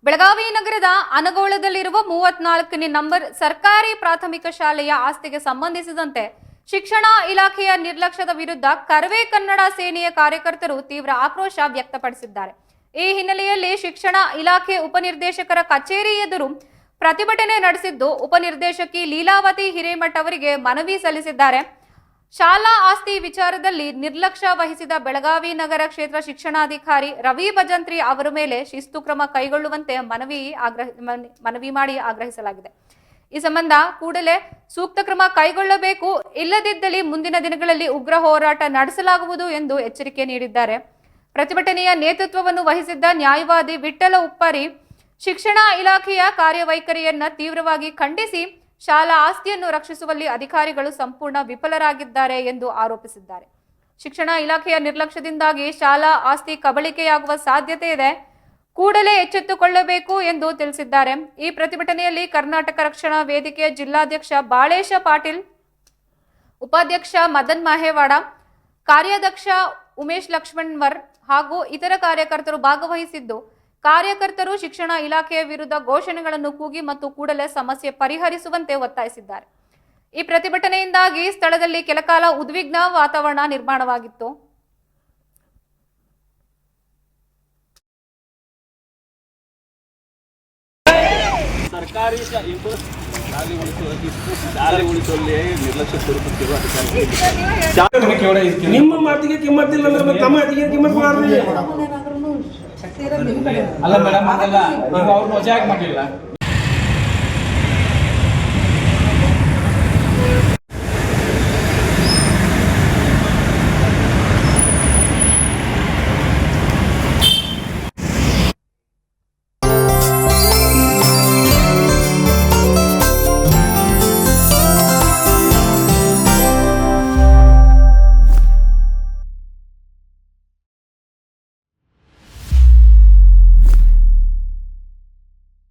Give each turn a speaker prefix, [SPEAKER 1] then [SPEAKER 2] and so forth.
[SPEAKER 1] ಬೆಳಗಾವಿ ನಗರದ ಅನಗೋಳದಲ್ಲಿರುವ 34ನೇ ನಂಬರ್ ಸರ್ಕಾರಿ ಪ್ರಾಥಮಿಕ ಶಾಲೆಯ ಆಸ್ತಿಗೆ ಸಂಬಂಧಿಸಿದಂತೆ ಶಿಕ್ಷಣ ಇಲಾಖೆಯ ನಿರ್ಲಕ್ಷ್ಯದ ವಿರುದ್ಧ ಕರವೇ ಕನ್ನಡ ಸೇನೆಯ ಕಾರ್ಯಕರ್ತರು ತೀವ್ರ ಆಕ್ರೋಶ ವ್ಯಕ್ತಪಡಿಸಿದ್ದಾರೆ. ಈ ಹಿನ್ನೆಲೆಯಲ್ಲಿ ಶಿಕ್ಷಣ ಇಲಾಖೆ ಉಪನಿರ್ದೇಶಕರ ಕಚೇರಿ ಎದುರು ಪ್ರತಿಭಟನೆ ನಡೆಸಿದ್ದು, ಉಪನಿರ್ದೇಶಕಿ ಲೀಲಾವತಿ ಹಿರೇಮಠ್ ಅವರಿಗೆ ಮನವಿ ಸಲ್ಲಿಸಿದ್ದಾರೆ. ಶಾಲಾ ಆಸ್ತಿ ವಿಚಾರದಲ್ಲಿ ನಿರ್ಲಕ್ಷ್ಯ ವಹಿಸಿದ ಬೆಳಗಾವಿ ನಗರ ಕ್ಷೇತ್ರ ಶಿಕ್ಷಣಾಧಿಕಾರಿ ರವಿ ಭಜಂತ್ರಿ ಅವರ ಮೇಲೆ ಶಿಸ್ತು ಕ್ರಮ ಕೈಗೊಳ್ಳುವಂತೆ ಮನವಿ ಮಾಡಿ ಆಗ್ರಹಿಸಲಾಗಿದೆ. ಈ ಸಂಬಂಧ ಕೂಡಲೇ ಸೂಕ್ತ ಕ್ರಮ ಕೈಗೊಳ್ಳಬೇಕು, ಇಲ್ಲದಿದ್ದಲ್ಲಿ ಮುಂದಿನ ದಿನಗಳಲ್ಲಿ ಉಗ್ರ ಹೋರಾಟ ನಡೆಸಲಾಗುವುದು ಎಂದು ಎಚ್ಚರಿಕೆ ನೀಡಿದ್ದಾರೆ. ಪ್ರತಿಭಟನೆಯ ನೇತೃತ್ವವನ್ನು ವಹಿಸಿದ್ದ ನ್ಯಾಯವಾದಿ ವಿಠ್ಠಲ ಉಪ್ಪರಿ ಶಿಕ್ಷಣ ಇಲಾಖೆಯ ಕಾರ್ಯವೈಖರಿಯನ್ನ ತೀವ್ರವಾಗಿ ಖಂಡಿಸಿ ಶಾಲಾ ಆಸ್ತಿಯನ್ನು ರಕ್ಷಿಸುವಲ್ಲಿ ಅಧಿಕಾರಿಗಳು ಸಂಪೂರ್ಣ ವಿಫಲರಾಗಿದ್ದಾರೆ ಎಂದು ಆರೋಪಿಸಿದ್ದಾರೆ. ಶಿಕ್ಷಣ ಇಲಾಖೆಯ ನಿರ್ಲಕ್ಷ್ಯದಿಂದಾಗಿ ಶಾಲಾ ಆಸ್ತಿ ಕಬಳಿಕೆಯಾಗುವ ಸಾಧ್ಯತೆ ಇದೆ, ಕೂಡಲೇ ಎಚ್ಚೆತ್ತುಕೊಳ್ಳಬೇಕು ಎಂದು ತಿಳಿಸಿದ್ದಾರೆ. ಈ ಪ್ರತಿಭಟನೆಯಲ್ಲಿ ಕರ್ನಾಟಕ ರಕ್ಷಣಾ ವೇದಿಕೆಯ ಜಿಲ್ಲಾಧ್ಯಕ್ಷ ಬಾಳೇಶ ಪಾಟೀಲ್, ಉಪಾಧ್ಯಕ್ಷ ಮದನ್ ಮಾಹೇವಾಡ, ಕಾರ್ಯಾಧ್ಯಕ್ಷ ಉಮೇಶ್ ಲಕ್ಷ್ಮಣ್ವರ್ ಹಾಗೂ ಇತರ ಕಾರ್ಯಕರ್ತರು ಭಾಗವಹಿಸಿದ್ದು, ಕಾರ್ಯಕರ್ತರು ಶಿಕ್ಷಣ ಇಲಾಖೆಯ ವಿರುದ್ಧ ಘೋಷಣೆಗಳನ್ನು ಕೂಗಿ ಮತ್ತು ಕೂಡಲೇ ಸಮಸ್ಯೆ ಪರಿಹರಿಸುವಂತೆ ಒತ್ತಾಯಿಸಿದ್ದಾರೆ. ಈ ಪ್ರತಿಭಟನೆಯಿಂದಾಗಿ ಸ್ಥಳದಲ್ಲಿ ಕೆಲಕಾಲ ಉದ್ವಿಗ್ನ ವಾತಾವರಣ ನಿರ್ಮಾಣವಾಗಿತ್ತು.
[SPEAKER 2] ಸರ್ಕಾರಿ ಶಾಲೆ ಉಳಿಸುವಲ್ಲಿ ನಿರ್ಲಕ್ಷ್ಯ ತೋರಿಸುತ್ತಿರುವ
[SPEAKER 3] ನಿಮ್ಮ ಮಾತಿಗೆ ಕಿಮ್ಮತ್ತಿಲ್ಲ ಅಂದ್ರೆ ತಮ್ಮ ಮಾತಿಗೆ ಕಿಮ್ಮತ್
[SPEAKER 4] ಅಲ್ಲ ಮೇಡಮ್, ಹಂಗಲ್ಲ, ನೀವು ಅವ್ರನ್ನ ವಜಾ ಮಾಡಲಿಲ್ಲ.